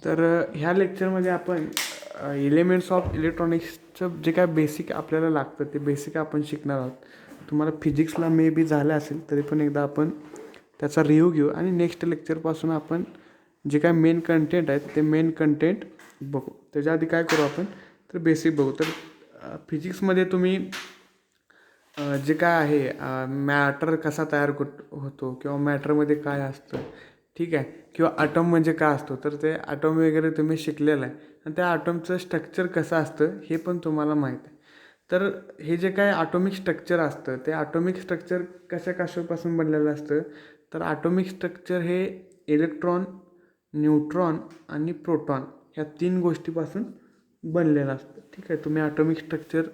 तर ह्या लेक्चरमध्ये आपण एलिमेंट्स ऑफ इलेक्ट्रॉनिक्सचं जे काय बेसिक आपल्याला लागतं ते बेसिक आपण शिकणार आहोत. तुम्हाला फिजिक्सला मे बी झालं असेल तरी पण एकदा आपण त्याचा रिव्ह्यू घेऊ आणि नेक्स्ट लेक्चरपासून आपण जे काय मेन कंटेंट आहेत ते मेन कंटेंट बघू. त्याच्या आधी काय करू आपण तर बेसिक बघू. तर फिजिक्समध्ये तुम्ही जे काय आहे मॅटर कसा तयार होतो किंवा मॅटरमध्ये काय असतं, ठीक आहे, किंवा ॲटम म्हणजे काय असतो तर ते ॲटम वगैरे तुम्ही शिकलेलं आहे आणि त्या ॲटमचं स्ट्रक्चर कसं असतं हे पण तुम्हाला माहीत आहे. तर हे जे काय ॲटॉमिक स्ट्रक्चर असतं ते ॲटॉमिक स्ट्रक्चर कशापासून बनलेलं असतं तर ॲटॉमिक स्ट्रक्चर हे इलेक्ट्रॉन, न्यूट्रॉन आणि प्रोटॉन ह्या 3 गोष्टीपासून बनलेलं असतं. ठीक आहे, तुम्ही ॲटॉमिक स्ट्रक्चर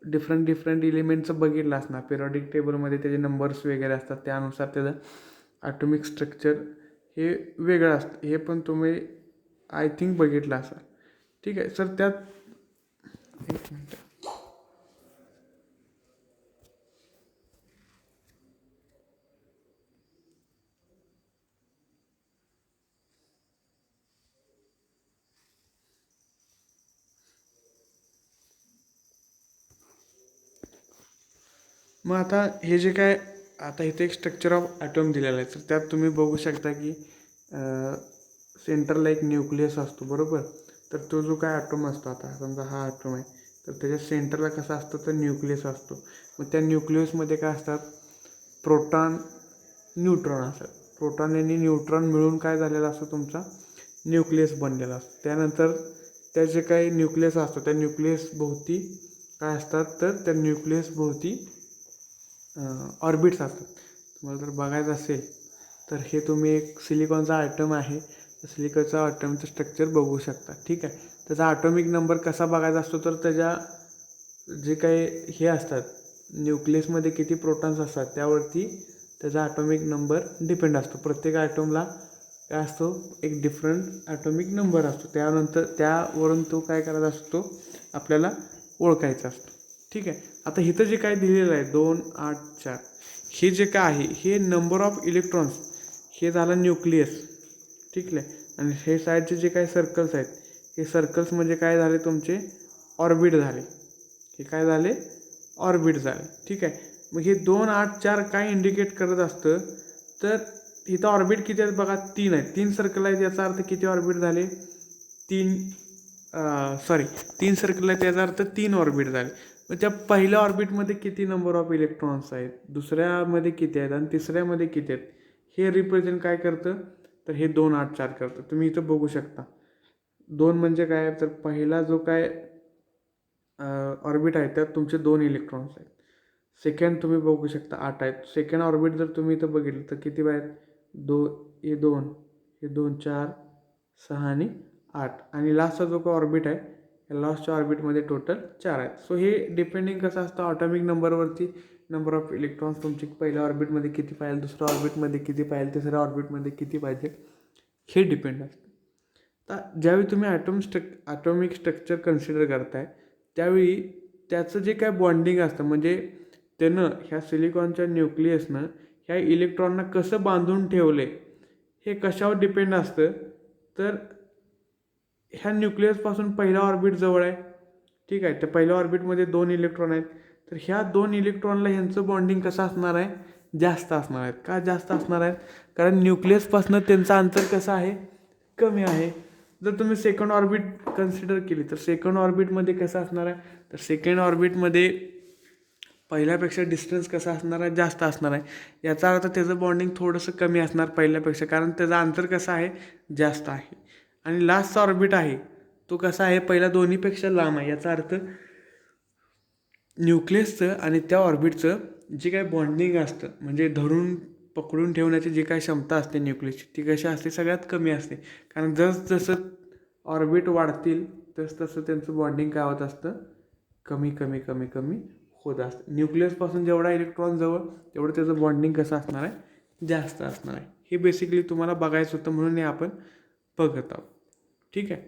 डिफरंट एलिमेंटचं बघितलं असणार. पिरियॉडिक टेबलमध्ये त्याचे नंबर्स वगैरे असतात, त्यानुसार त्याचं ॲटॉमिक स्ट्रक्चर हे वेगळं असतं. हे पण तुम्ही आय थिंक बघितलं असाल. ठीक आहे सर. त्यात एक मिनटं. मग आता हे जे काय आता इथे एक स्ट्रक्चर ऑफ ॲटम दिलेलं आहे तर त्यात तुम्ही बघू शकता की सेंटरला एक न्यूक्लियस असतो, बरोबर. तर तो जो काय ॲटम असतो, आता समजा हा ॲटम आहे तर त्याच्या सेंटरला कसा असतो तर न्यूक्लियस असतो. मग त्या न्यूक्लियसमध्ये काय असतात प्रोटॉन, न्यूट्रॉन असतात. प्रोटॉन आणि न्यूट्रॉन मिळून काय झालेला असतो तुमचा न्यूक्लियस बनलेला असतो. त्यानंतर त्या जे काही न्यूक्लियस असतो त्या न्यूक्लियस भोवती काय असतात तर त्या न्यूक्लियस भोवती ऑर्बिट्स असतात. तुम्हाला जर बघायचं असेल तर हे तुम्ही एक सिलिकॉनचा ॲटम आहे, सिलिकॉनचा ॲटमचं स्ट्रक्चर बघू शकता. ठीक आहे, त्याचा ॲटॉमिक नंबर कसा बघायचा असतो तर त्याच्या जे काही हे असतात न्यूक्लियसमध्ये किती प्रोटॉन्स असतात त्यावरती त्याचा ॲटॉमिक नंबर डिपेंड असतो. प्रत्येक ॲटमला काय असतो एक डिफरंट ॲटॉमिक नंबर असतो. त्यानंतर त्यावरून तो काय करायचा असतो आपल्याला ओळखायचा असतो. ठीक आहे, आता इथं जे काय दिलेलं आहे 2, 8, 4 हे जे काय आहे हे नंबर ऑफ इलेक्ट्रॉन्स हे झालं न्यूक्लियस. ठीक आहे, आणि हे साईडचे जे काही सर्कल्स आहेत हे सर्कल्स म्हणजे काय झाले तुमचे ऑर्बिट झाले. हे काय झाले ऑर्बिट झाले. ठीक आहे, मग हे 2, 8, 4 काय इंडिकेट करत असतं तर इथं ऑर्बिट किती आहेत बघा 3 आहेत. 3 सर्कल आहेत याचा अर्थ किती ऑर्बिट झाले 3 3 सर्कल आहेत याचा अर्थ 3 ऑर्बिट झाले. मग त्या पहिल्या ऑर्बिटमध्ये किती नंबर ऑफ इलेक्ट्रॉन्स आहेत, दुसऱ्यामध्ये किती आहेत आणि तिसऱ्यामध्ये किती आहेत हे रिप्रेझेंट काय करतं तर हे 2, 8, 4 करतं. तुम्ही इथं बघू शकता 2 म्हणजे काय तर पहिला जो काय ऑर्बिट आहे त्यात तुमचे 2 इलेक्ट्रॉन्स आहेत. सेकंड तुम्ही बघू शकता 8 आहेत. सेकंड ऑर्बिट जर तुम्ही इथं बघितलं तर किती आहेत 2, हे 2, हे 2, 4, 6 आणि 8 आणि लास्टचा जो काय ऑर्बिट आहे या लास्टच्या ऑर्बिटमध्ये टोटल 4 आहेत. सो हे डिपेंडिंग कसं असतं ऑटोमिक नंबरवरती नंबर ऑफ इलेक्ट्रॉन्स तुमची पहिल्या ऑर्बिटमध्ये किती पाहिजे, दुसऱ्या ऑर्बिटमध्ये किती पाहिजे, तिसऱ्या ऑर्बिटमध्ये किती पाहिजे हे डिपेंड असतं. तर ज्यावेळी तुम्ही ॲटॉमिक स्ट्रक्चर कन्सिडर करताय त्यावेळी त्याचं जे काय बॉन्डिंग असतं म्हणजे त्यानं ह्या सिलिकॉनच्या न्यूक्लियसनं ह्या इलेक्ट्रॉनना कसं बांधून ठेवले हे कशावर डिपेंड असतं तर ह्या न्यूक्लियसपासून पहिला ऑर्बिट जवळ आहे. ठीक आहे, त्या पहिल्या ऑर्बिटमध्ये 2 इलेक्ट्रॉन आहेत तर ह्या 2 इलेक्ट्रॉनला ह्यांचं बॉन्डिंग कसं असणार आहे जास्त असणार आहेत. का जास्त असणार आहेत कारण न्यूक्लियसपासून त्यांचं अंतर कसं आहे कमी आहे. जर तुम्ही सेकंड ऑर्बिट कन्सिडर केली तर सेकंड ऑर्बिटमध्ये कसं असणार आहे तर सेकंड ऑर्बिटमध्ये पहिल्यापेक्षा डिस्टन्स कसा असणार आहे जास्त असणार आहे. याचा अर्थ त्याचं बॉन्डिंग थोडंसं कमी असणार पहिल्यापेक्षा कारण त्याचं अंतर कसं आहे जास्त आहे. आणि लास्टचा ऑर्बिट आहे तो कसा आहे पहिल्या दोन्हीपेक्षा लांब आहे. याचा अर्थ न्यूक्लियसचं आणि त्या ऑर्बिटचं जे काही बॉन्डिंग असतं म्हणजे धरून पकडून ठेवण्याची जी काही क्षमता असते न्यूक्लियसची ती कशी असते सगळ्यात कमी असते. कारण जसं ऑर्बिट वाढतील तसं त्यांचं बॉन्डिंग काय होत असतं कमी होत असतं. न्यूक्लियसपासून जेवढा इलेक्ट्रॉन जवळ तेवढं त्याचं बॉन्डिंग कसं असणार आहे जास्त असणार आहे. हे बेसिकली तुम्हाला बघायचं होतं म्हणून हे आपण बघत आहोत. ठीक आहे,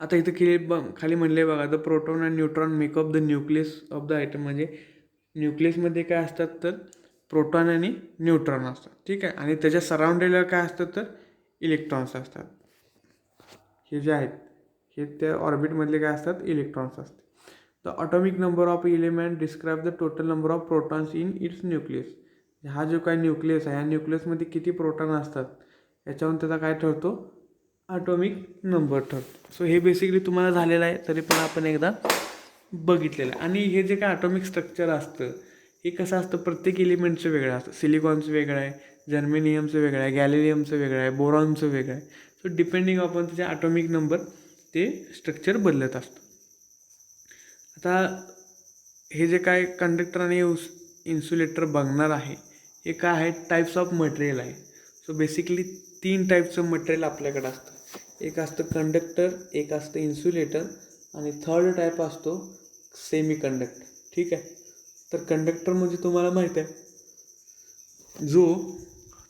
आता इथं खाली म्हणले बघा the proton and neutron makeup the nucleus of the item. म्हणजे न्यूक्लियसमध्ये काय असतात तर प्रोटॉन आणि न्यूट्रॉन असतात. ठीक आहे, आणि त्याच्या सराउंडेडला काय असतं तर इलेक्ट्रॉन्स असतात. हे जे आहेत हे त्या ऑर्बिटमधले काय असतात, इलेक्ट्रॉन्स असतात. The atomic number of element describe the total number of protons in its nucleus. हा जो काय न्यूक्लियस आहे, या न्यूक्लियसमध्ये किती प्रोटॉन असतात याच्यावरून त्याचा काय ठरतो, ॲटॉमिक नंबर ठरतो. सो हे बेसिकली तुम्हाला झालेलं आहे, तरी पण आपण एकदा बघितलेलं आहे. आणि हे जे काय ॲटॉमिक स्ट्रक्चर असतं हे कसं असतं, प्रत्येक एलिमेंटचं वेगळं असतं. सिलिकॉनचं वेगळं आहे, जर्मेनियमचं वेगळं आहे, गॅलिलियमचं वेगळं आहे, बोरॉनचं वेगळं आहे. सो डिपेंडिंग अपॉन त्याचे ॲटॉमिक नंबर ते स्ट्रक्चर बदलत असतं. आता हे जे काय कंडक्टर आणि इन्सुलेटर बघणार आहे हे काय आहे, टाईप्स ऑफ मटेरियल आहे. सो बेसिकली 3 टाईपचं मटेरियल आपल्याकडे असतं. एक असतं कंडक्टर, एक असतं इन्सुलेटर आणि थर्ड टाईप असतो सेमी कंडक्टर. ठीक आहे. तर कंडक्टर म्हणजे तुम्हाला माहीत आहे, जो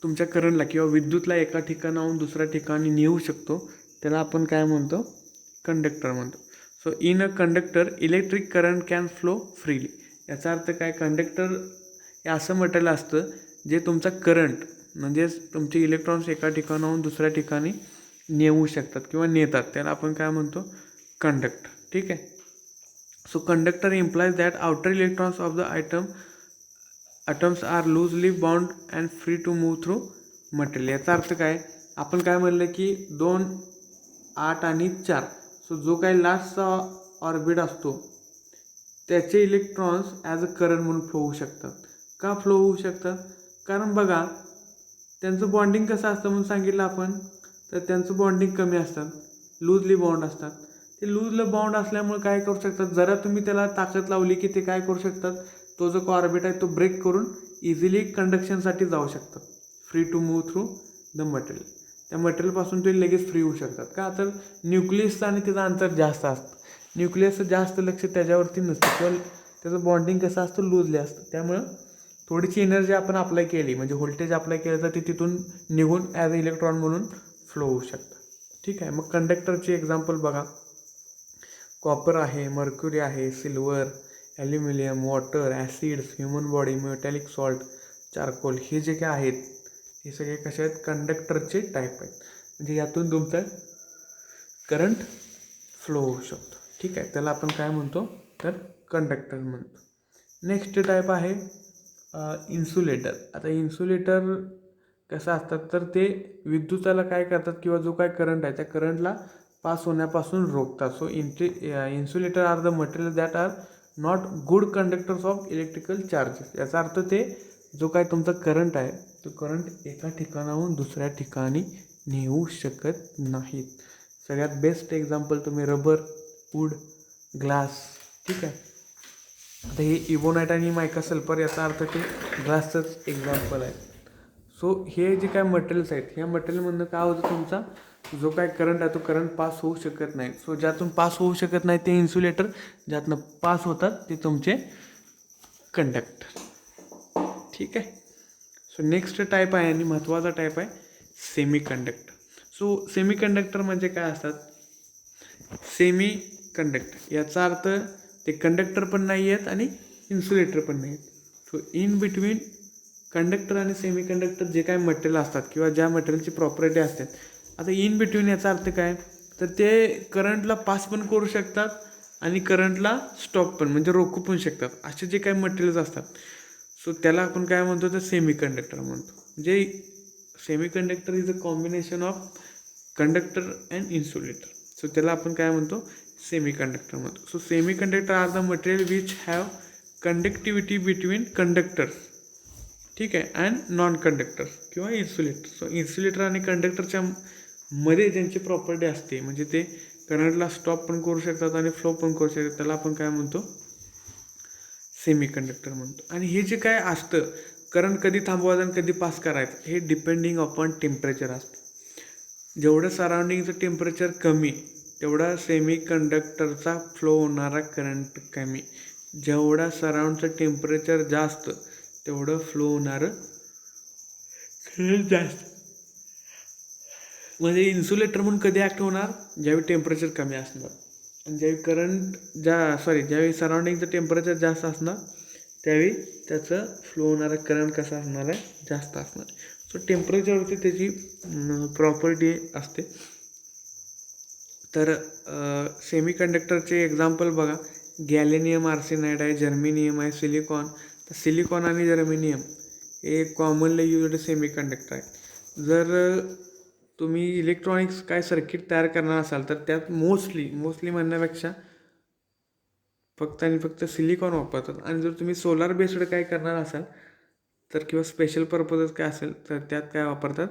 तुमच्या करंटला किंवा विद्युतला एका ठिकाणाहून दुसऱ्या ठिकाणी नेऊ शकतो, त्याला आपण काय म्हणतो, कंडक्टर म्हणतो. So in a conductor electric current can flow freely. याचा अर्थ काय, कंडक्टर हे असं मटेरियल असतं जे तुमचा करंट म्हणजेच तुमचे इलेक्ट्रॉन्स एका ठिकाणाहून दुसऱ्या ठिकाणी नेऊ शकतात किंवा नेतात, त्याला आपण काय म्हणतो, कंडक्टर. ठीक आहे. So conductor implies that outer electrons of the atoms are loosely bound and free to move through material. याचा अर्थ काय, आपण काय म्हणलं की 2, 8 आणि 4. सो जो काही लास्टचा ऑर्बिट असतो त्याचे इलेक्ट्रॉन्स ॲज अ करंट म्हणून फ्लो होऊ शकतात. का फ्लो होऊ शकतात, कारण बघा त्यांचं बॉन्डिंग कसं असतं म्हणून सांगितलं आपण, तर त्यांचं बॉन्डिंग कमी असतात, लूजली बाउंड असतात. ते लूजली बाउंड असल्यामुळे काय करू शकतात, जरा तुम्ही त्याला ताकद लावली की ते काय करू शकतात, तो जो ऑर्बिट आहे तो ब्रेक करून इझिली कंडक्शनसाठी जाऊ शकतात, free to move through the material. त्या मटेरियलपासून ते लगेच फ्री होऊ शकतात. का, तर न्यूक्लियसचं आणि त्याचं अंतर जास्त असतं. न्यूक्लियसचं जास्त लक्ष त्याच्यावरती नसतं किंवा त्याचं बॉन्डिंग कसं असतं, लूजली असतं. त्यामुळं थोडीशी एनर्जी आपण अप्लाय केली म्हणजे व्होल्टेज अप्लाय केलं तर ते तिथून निघून ॲज अ इलेक्ट्रॉन म्हणून फ्लो होऊ शकतं. ठीक आहे. मग कंडक्टरची एक्झाम्पल बघा, कॉपर आहे, मर्क्युरी आहे, silver, aluminium, water, acids, human body, metallic salt, charcoal, हे जे काय आहेत हे सगळे कसे आहेत, कंडक्टरचे टाईप आहेत. म्हणजे यातून तुमचं करंट फ्लो होऊ शकतो. ठीक आहे. त्याला आपण काय म्हणतो, तर कंडक्टर म्हणतो. नेक्स्ट टाईप आहे इन्सुलेटर. आता इन्सुलेटर कसं असतात, तर ते विद्युताला काय करतात किंवा जो काय करंट आहे त्या करंटला पास होण्यापासून रोखतात. So insulator are the material that are not good conductors of electrical charges. याचा अर्थ ते जो काय तुमचा करंट आहे तो करंट एका ठिकाणाहून दुसऱ्या ठिकाणी नेऊ शकत नाहीत. सगळ्यात बेस्ट एक्झाम्पल तुम्ही रबर, वूड, ग्लास. ठीक आहे. आता हे इबोनाइट आणि मायका सल्फर याचा अर्थ ते ग्लासचंच एक्झाम्पल आहे. सो हे जे काय मटेरियल्स आहेत ह्या मटेरियलमधनं काय होतं, तुमचा जो काय करंट आहे तो करंट पास होऊ शकत नाही. सो ज्यातून पास होऊ शकत नाही ते इन्सुलेटर, ज्यातनं पास होतात ते तुमचे कंडक्टर. ठीक आहे. सो नेक्स्ट टाईप आहे आणि महत्त्वाचा टाईप आहे semi conductor. So semi conductor म्हणजे काय असतात, सेमी कंडक्टर याचा अर्थ ते कंडक्टर पण नाही आहेत आणि इन्सुलेटर पण नाही आहेत. सो इन बिटवीन कंडक्टर आणि सेमी कंडक्टर जे काय मटेरियल असतात किंवा ज्या मटेरियलची प्रॉपर्टी असतात, आता इन बिटवीन याचा अर्थ काय, तर ते करंटला पास पण करू शकतात आणि करंटला स्टॉप पण म्हणजे रोखू पण शकतात, असे जे काही मटेरियल्स असतात. सो त्याला आपण काय म्हणतो, तर सेमी कंडक्टर म्हणतो. म्हणजे semi conductor is a combination of conductor and insulator. So त्याला आपण काय म्हणतो, सेमी कंडक्टर म्हणतो. So semi conductor are the material which have conductivity between conductors. ठीक आहे. अँड नॉन कंडक्टर्स किंवा इन्सुलेटर. सो इन्सुलेटर आणि कंडक्टरच्या मध्ये ज्यांची प्रॉपर्टी असते म्हणजे ते करंटला स्टॉप पण करू शकतात आणि फ्लो पण करू शकतात, त्याला आपण काय म्हणतो, सेमी कंडक्टर म्हणतो. आणि हे जे काय असतं, करंट कधी थांबवायचं आणि कधी पास करायचं हे डिपेंडिंग अपॉन टेम्परेचर असतं. जेवढं सराउंडिंगचं टेम्परेचर कमी तेवढा सेमी कंडक्टरचा फ्लो होणारा करंट कमी, जेवढा सराउंडचं टेम्परेचर जास्त तेवढं फ्लो होणारं करंट जास्त. म्हणजे इन्सुलेटर म्हणून कधी ॲक्ट होणार, ज्यावेळी टेम्परेचर कमी असणार आणि ज्यावेळी सराउंडिंगचं टेम्परेचर जास्त असणार त्यावेळी त्याचं फ्लो होणारा करंट कसा असणार आहे, जास्त असणार. सो टेम्परेचरवरती त्याची प्रॉपर्टी असते. तर सेमी कंडक्टरचे एक्झाम्पल बघा, गॅलेनियम आर्सेनाइड आहे, जर्मेनियम आहे, सिलिकॉन. तर सिलिकॉन आणि जर्मेनियम हे कॉमनली युज्ड सेमी कंडक्टर आहे. जर तुम्ही इलेक्ट्रॉनिक्स काय सर्किट तयार करणार असाल तर त्यात मोस्टली म्हणण्यापेक्षा फक्त आणि फक्त सिलिकॉन वापरतात. आणि जर तुम्ही सोलार बेस्ड काय करणार असाल तर किंवा स्पेशल पर्पजच काय असेल तर त्यात काय वापरतात,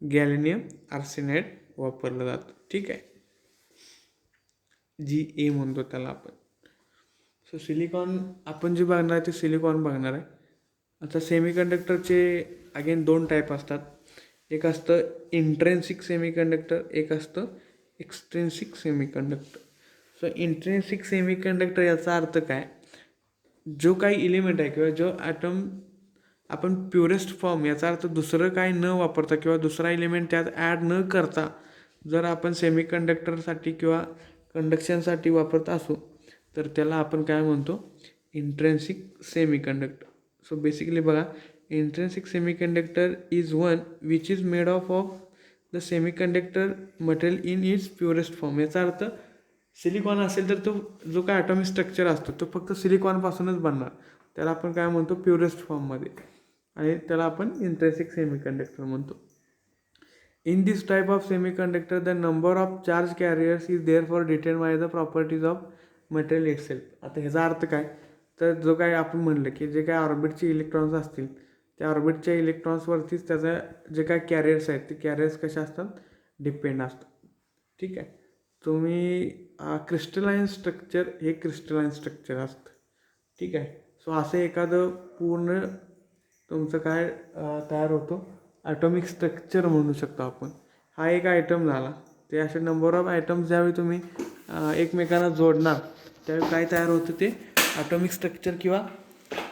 गॅलेनियम आर्सेनाइड वापरलं जातं. ठीक आहे, GA म्हणतो त्याला आपण. सो सिलिकॉन आपण जे बघणार आहे ते सिलिकॉन बघणार आहे. आता सेमीकंडक्टरचे अगेन 2 टाईप असतात. एक असतं इंट्रेन्सिक सेमीकंडक्टर, एक असतं एक्सट्रेन्सिक सेमीकंडक्टर. सो इंट्रेन्सिक सेमीकंडक्टर याचा अर्थ काय, जो काही एलिमेंट आहे किंवा जो ॲटम आपण प्युरेस्ट फॉर्म, याचा अर्थ दुसरं काय न वापरता किंवा दुसरा एलिमेंट त्यात ॲड न करता जर आपण सेमीकंडक्टरसाठी किंवा कंडक्शनसाठी वापरत असू तर त्याला आपण काय म्हणतो, इंट्रेन्सिक सेमीकंडक्टर. सो बेसिकली बघा, intrinsic semiconductor is one which is made of the semiconductor material in its purest form. याचा अर्थ सिलिकॉन असेल तर तो जो काय ॲटॉमिक स्ट्रक्चर असतो तो फक्त सिलिकॉनपासूनच बनणार, त्याला आपण काय म्हणतो, प्युरेस्ट फॉर्ममध्ये, आणि त्याला आपण इंट्रेन्सिक सेमीकंडक्टर म्हणतो. In this type of semiconductor, the number of charge carriers is therefore determined by the properties of material itself. आता ह्याचा अर्थ काय, तर जो काय आपण म्हणलं की जे काय ऑर्बिटचे इलेक्ट्रॉन्स असतील त्या ऑर्बिटच्या इलेक्ट्रॉन्सवरतीच त्याचा जे काय कॅरियर्स आहेत ते कॅरियर्स कशा असतात, डिपेंड असतात. ठीक आहे, तुम्ही क्रिस्टलाइन स्ट्रक्चर, हे क्रिस्टलाइन स्ट्रक्चर असतं. ठीक आहे, सो असं एखादं पूर्ण तुमचं काय तयार होतो, ॲटॉमिक स्ट्रक्चर म्हणू शकतो आपण. हा एक आयटम झाला. ते असे नंबर ऑफ आयटम्स ज्यावेळी तुम्ही एकमेकांना जोडणार त्यावेळी काय तयार होतं, ते ॲटॉमिक स्ट्रक्चर किंवा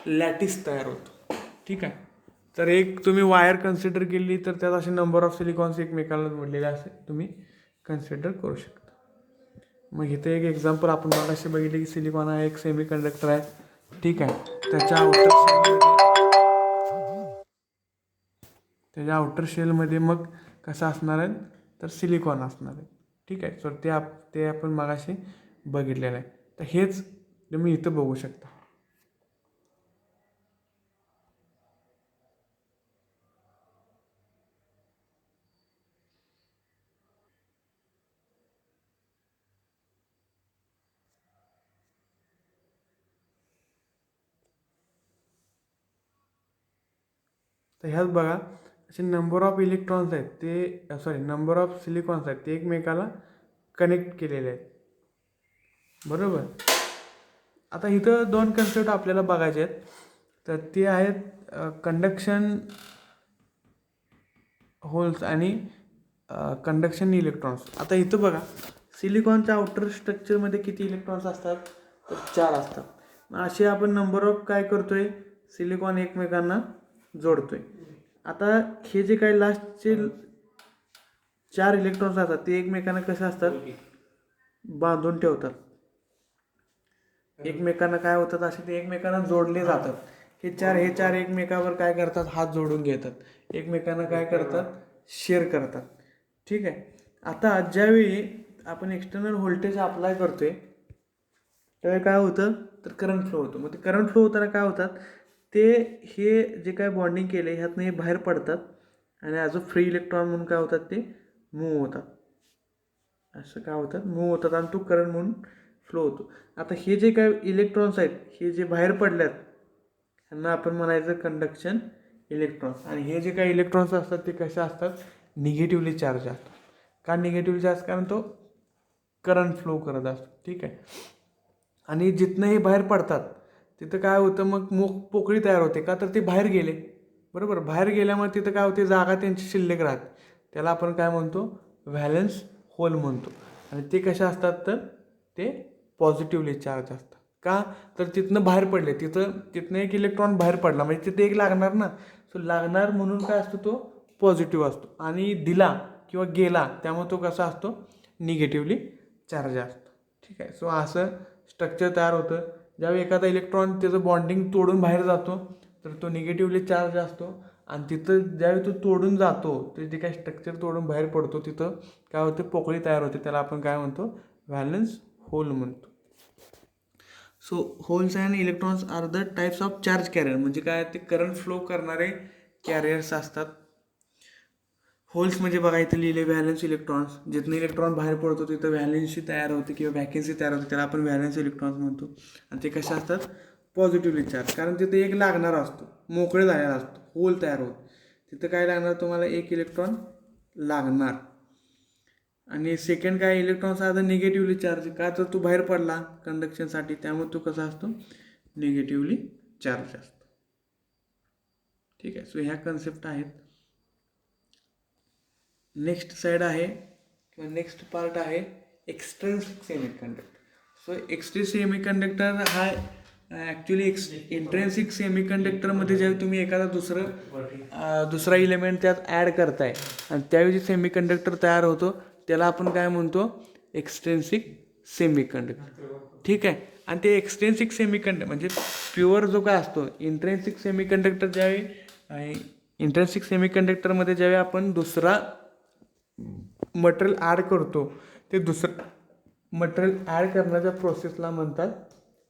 लॅटिस तयार होतं. ठीक आहे, तर एक तुम्ही वायर कन्सिडर केली तर त्यात असे नंबर ऑफ सिलिकॉन्स एकमेकांना जोडलेले असे तुम्ही कन्सिडर करू शकता. मग इथे एक एक्झाम्पल आपण मला असे बघितले की सिलिकॉन हा एक सेमी कंडक्टर आहे. ठीक आहे, त्याच्या आउटर शेलमध्ये मग कसं असणार आहे, तर सिलिकॉन असणार आहे. ठीक आहे, सो ते आपण मगाशी बघितलेलं आहे. तर हेच तुम्ही इथं बघू शकता. तर ह्यात बघा, असे नंबर ऑफ इलेक्ट्रॉन्स आहेत ते नंबर ऑफ सिलिकॉन्स आहेत ते एकमेकाला कनेक्ट केलेले आहेत. बरोबर. आता इथं 2 कन्सेप्ट आपल्याला बघायचे आहेत. तर ते आहेत कंडक्शन होल्स आणि कंडक्शन इलेक्ट्रॉन्स. आता इथं बघा, सिलिकॉनच्या आउटर स्ट्रक्चरमध्ये किती इलेक्ट्रॉन्स असतात, तर 4 असतात. असे आपण नंबर ऑफ काय करतोय, सिलिकॉन एकमेकांना जोडतोय. आता हे जे काही लास्टचे 4 इलेक्ट्रॉन्स असतात ते एकमेकांना कसे असतात, बांधून ठेवतात. एकमेकांना काय होतात, असे ते एकमेकांना जोडले जातात. हे चार एकमेकावर काय करतात, हात जोडून घेतात, एकमेकांना काय करतात, शेअर करतात. ठीक आहे. आता ज्यावेळी आपण एक्सटर्नल व्होल्टेज अप्लाय करतोय त्यावेळी काय होतं, तर करंट फ्लो होतो. मग ते करंट फ्लो होताना काय होतात, ते हे जे काय बॉन्डिंग केलं आहे ह्यातनं हे बाहेर पडतात आणि ॲज अ फ्री इलेक्ट्रॉन म्हणून काय होतात, ते मूव्ह होतात. असं काय होतात, मूव्ह होतात आणि तो करंट म्हणून फ्लो होतो. आता हे जे काय इलेक्ट्रॉन्स आहेत हे जे बाहेर पडल्यात ह्यांना आपण म्हणायचं कंडक्शन इलेक्ट्रॉन्स. आणि हे जे काही इलेक्ट्रॉन्स असतात ते कसे असतात, निगेटिव्हली चार्ज असतात. का निगेटिव्हली चार्ज, कारण तो करंट फ्लो करत असतो. ठीक आहे, आणि जिथनं हे बाहेर पडतात तिथं काय होतं, मग पोकळी तयार होते. का तर ते बाहेर गेले. बरोबर, बाहेर गेल्यामुळे तिथं काय होते, जागा त्यांची शिल्लक राहते. त्याला आपण काय म्हणतो, व्हॅलन्स होल म्हणतो. आणि ते कसे असतात, तर ते पॉझिटिव्हली चार्ज असतात. का तर तिथनं बाहेर पडले, तिथनं एक इलेक्ट्रॉन बाहेर पडला म्हणजे तिथे एक लागणार ना. सो लागणार म्हणून काय असतो, तो पॉझिटिव्ह असतो. आणि दिला किंवा गेला त्यामुळे तो कसा असतो, निगेटिव्हली चार्ज असतो. ठीक आहे, सो असं स्ट्रक्चर तयार होतं. ज्यावेळी एखादा इलेक्ट्रॉन त्याचं बॉन्डिंग तोडून बाहेर जातो तर तो निगेटिव्हली चार्ज असतो. आणि तिथं ज्यावेळी तो तोडून जातो, ते जे काही स्ट्रक्चर तोडून बाहेर पडतो, तिथं काय होतं, पोकळी तयार होते. त्याला आपण काय म्हणतो, व्हॅलन्स होल म्हणतो. So holes and electrons are the types of charge carrier. म्हणजे काय, ते करंट फ्लो करणारे कॅरियर्स असतात. होल्स म्हणजे बघा इथे लिहिले व्हॅलन्स इलेक्ट्रॉन्स. जिथून इलेक्ट्रॉन बाहेर पडतो तिथं व्हॅलेन्सी तयार होते किंवा वॅकेन्सी तयार होते, त्याला आपण व्हॅलन्स इलेक्ट्रॉन्स म्हणतो. आणि ते कसे असतात, पॉझिटिव्हली चार्ज. कारण तिथे एक लागणारा असतो, मोकळे झालेला असतो, होल तयार होत. तिथं काय लागणार, तुम्हाला एक इलेक्ट्रॉन लागणार. आणि सेकंड काय, electrons are the negatively charge. का तर तो बाहेर पडला कंडक्शनसाठी, त्यामुळे तो कसा असतो, निगेटिव्हली चार्ज असतो. ठीक आहे. सो ह्या कन्सेप्ट आहेत. नेक्स्ट साईड आहे किंवा नेक्स्ट पार्ट आहे एक्सट्रिन्सिक सेमीकंडक्टर. सो एक्सट्रिन्सिक सेमीकंडक्टर हा ॲक्च्युली इंट्रेन्सिक सेमीकंडक्टरमध्ये ज्यावेळी तुम्ही एखादा दुसरा इलेमेंट त्यात ॲड करताय आणि त्यावेळी जे सेमीकंडक्टर तयार होतो त्याला आपण काय म्हणतो, एक्सट्रिन्सिक सेमीकंडक्टर. ठीक आहे. आणि ते एक्सट्रिन्सिक सेमीकंडक्टर म्हणजे प्युअर जो काय असतो, इंट्रेन्सिक सेमीकंडक्टरमध्ये ज्यावेळी आपण दुसरा मटेरियल ॲड करतो, ते दुसरं मटेरियल ॲड करण्याच्या प्रोसेसला म्हणतात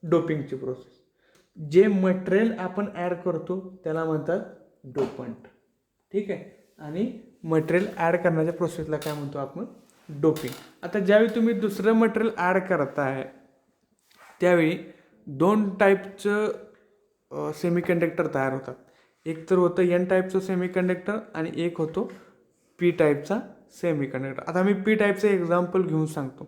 डोपिंगची प्रोसेस. जे मटेरियल आपण ॲड करतो त्याला म्हणतात डोपंट. ठीक आहे. आणि मटेरियल ॲड करण्याच्या प्रोसेसला काय म्हणतो आपण, डोपिंग. आता ज्यावेळी तुम्ही दुसरं मटेरियल ॲड करताय त्यावेळी दोन टाईपचं सेमीकंडक्टर तयार होतात. एक तर होतं एन टाईपचं सेमीकंडक्टर आणि एक होतो पी टाईपचा सेमीकंडक्टर. आता मी पी टाईपचं एक्झाम्पल घेऊन सांगतो.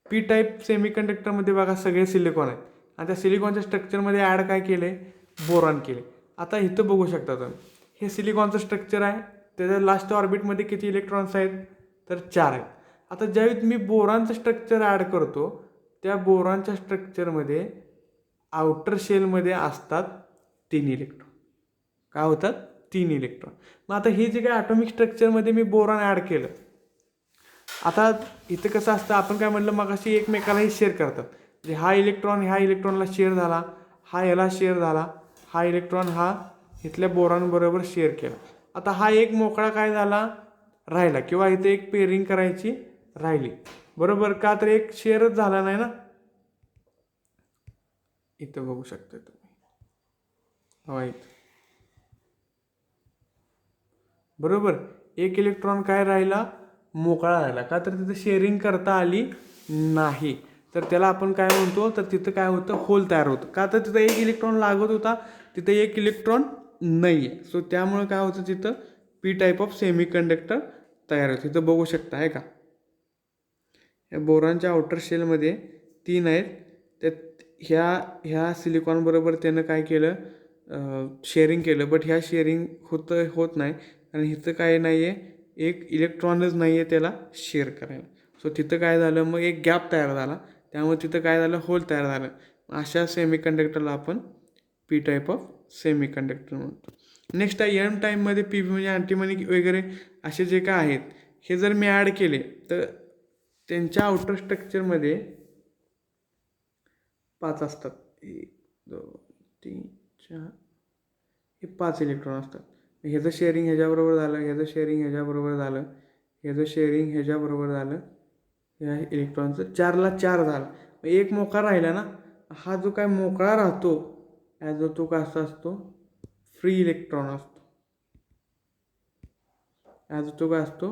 पी टाईप सेमीकंडक्टरमध्ये बघा सगळे सिलिकॉन आहेत आणि त्या सिलिकॉनच्या स्ट्रक्चरमध्ये ॲड काय केले, बोरॉन केले. आता इथं बघू शकता तुम्ही, हे सिलिकॉनचं स्ट्रक्चर आहे, त्याच्या लास्ट ऑर्बिटमध्ये किती इलेक्ट्रॉन्स आहेत, तर 4 आहेत. आता ज्यावेळी मी बोरॉनचं स्ट्रक्चर ॲड करतो, त्या बोरॉनच्या स्ट्रक्चरमध्ये आउटर शेलमध्ये असतात 3 इलेक्ट्रॉन. काय होतात, 3 इलेक्ट्रॉन. मग आता हे जे काय ॲटॉमिक स्ट्रक्चरमध्ये मी बोरॉन ॲड केलं, आता इथं कसं असतं, आपण काय म्हणलं मग अशी एकमेकालाही शेअर करतात. म्हणजे हा इलेक्ट्रॉन ह्या इलेक्ट्रॉनला शेअर झाला, हा याला शेअर झाला, हा इलेक्ट्रॉन हा इथल्या बोरॉनबरोबर शेअर केला. आता हा एक मोकळा काय झाला, राहिला, किंवा इथे एक पेअरिंग करायची राहिली, बरोबर. का तर एक शेअरच झाला नाही ना. इथं बघू शकता तुम्ही, हा इथं बरोबर एक इलेक्ट्रॉन काय राहिला, मोकळा राहिला. का तर तिथं शेअरिंग करता आली नाही. तर त्याला आपण काय म्हणतो, तर तिथं काय होतं, होल तयार होतं. का तर तिथं एक इलेक्ट्रॉन लागत होता, तिथं एक इलेक्ट्रॉन नाही आहे. सो त्यामुळे काय होतं, तिथं पी टाईप ऑफ सेमीकंडक्टर तयार होतं. तिथं बघू शकता आहे का, या बोरॉनच्या आउटर शेलमध्ये 3 आहेत. त्यात ह्या सिलिकॉनबरोबर त्यानं काय केलं, शेअरिंग केलं. बट ह्या शेअरिंग होत नाही आणि इथं काय नाही आहे, एक इलेक्ट्रॉनच नाही आहे त्याला शेअर करायला. सो तिथं काय झालं, मग एक गॅप तयार झाला, त्यामुळे तिथं काय झालं, होल तयार झालं. अशा सेमीकंडक्टरला आपण पी टाईप ऑफ सेमीकंडक्टर म्हणतो. नेक्स्ट आहे एम टाईपमध्ये पी म्हणजे अँटीमनी वगैरे असे जे काय आहेत, हे जर मी ॲड केले तर त्यांच्या आउटर स्ट्रक्चरमध्ये 5 असतात. 1 2 3 4 हे 5 इलेक्ट्रॉन असतात. ह्याचं शेअरिंग ह्याच्याबरोबर झालं, ह्याचं शेअरिंग ह्याच्याबरोबर झालं, ह्याचं शेअरिंग ह्याच्याबरोबर झालं, ह्या इलेक्ट्रॉनचं 4ला 4 झालं. एक मोकळा राहिला ना, हा जो काय मोकळा राहतो ॲज तो कसा असतो, फ्री इलेक्ट्रॉन असतो. ॲज तो काय असतो,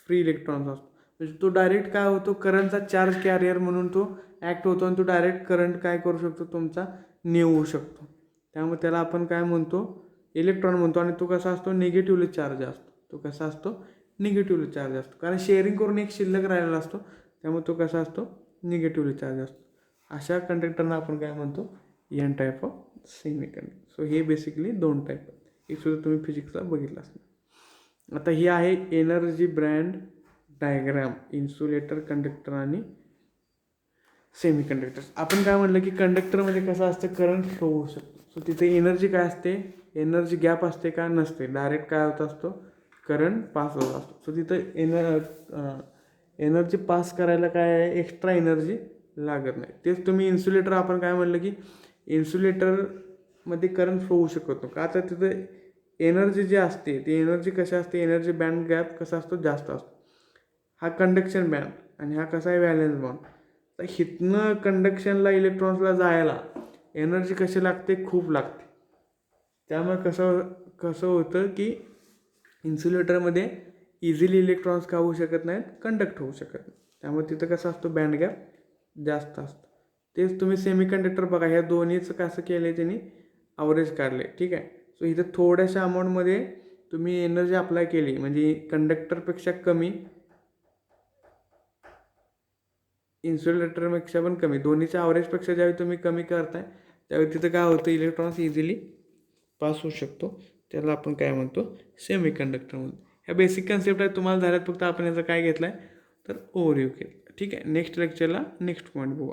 फ्री इलेक्ट्रॉन्स असतो. म्हणजे तो डायरेक्ट काय होतो, करंटचा चार्ज कॅरियर म्हणून तो ॲक्ट होतो आणि तो डायरेक्ट करंट काय करू शकतो, तुमचा होऊ शकतो. त्यामुळे त्याला आपण काय म्हणतो, इलेक्ट्रॉन म्हणतो. आणि तो कसा असतो, निगेटिव्हली चार्ज असतो. तो कसा असतो, निगेटिव्हली चार्ज असतो. कारण शेअरिंग करून एक शिल्लक राहिलेला असतो, त्यामुळे तो कसा असतो, निगेटिव्हली चार्ज असतो. अशा कंडक्टरना आपण काय म्हणतो, N type of semiconductor. So हे बेसिकली 2 टाईप आहेत. हे सुद्धा तुम्ही फिजिक्सला बघितलं असणार. आता ही आहे energy band diagram, insulator, conductor आणि सेमीकंडक्टर. आपण काय म्हटलं की कंडक्टरमध्ये कसं असतं, करंट फ्लो होऊ शकतो. सो तिथे एनर्जी काय असते, एनर्जी गॅप असते का, नसते. डायरेक्ट काय होत असतो, करंट पास होत असतो. सो तिथं एनर्जी पास करायला काय आहे, एक्स्ट्रा एनर्जी लागत नाही. तेच तुम्ही इन्सुलेटर, आपण काय म्हटलं की इन्सुलेटरमध्ये करंट फ्लो होऊ शकतो. का तर तिथं एनर्जी जी असते ती एनर्जी कशी असते, एनर्जी बँड गॅप कसा असतो, जास्त असतो. हा कंडक्शन बँड आणि हा कसा आहे, व्हॅलेन्स बॉन्ड. तर हिथनं कंडक्शनला इलेक्ट्रॉन्सला जायला एनर्जी कशी लागते, खूप लागते. त्यामुळे कसं कसं होतं की इन्सुलेटरमध्ये इझिली इलेक्ट्रॉन्स का होऊ शकत नाहीत, कंडक्ट होऊ शकत नाही. त्यामुळे तिथं कसं असतो, बँड गॅप जास्त असतो. तेच तुम्ही सेमीकंडक्टर बघा, ह्या दोन्हीचं कसं केलं आहे त्यांनी, ॲव्हरेज काढले. ठीक आहे. सो इथं थोड्याशा अमाऊंटमध्ये तुम्ही एनर्जी अप्लाय केली म्हणजे कंडक्टरपेक्षा कमी, इन्सुलेटरपेक्षा पण कमी, दोन्हीच्या ॲव्हरेजपेक्षा ज्यावेळी तुम्ही कमी करताय त्यावेळी तिथं काय होतं, इलेक्ट्रॉन्स इझिली पास होऊ शकतो. त्याला आपण काय म्हणतो, सेमीकंडक्टर म्हणतो. ह्या बेसिक कन्सेप्ट आहे, तुम्हाला झाल्यात. फक्त आपण याचं काय घेतलं आहे तर ओव्हरव्ह्यू केलं. ठीक आहे. नेक्स्ट लेक्चरला नेक्स्ट पॉईंट बघू.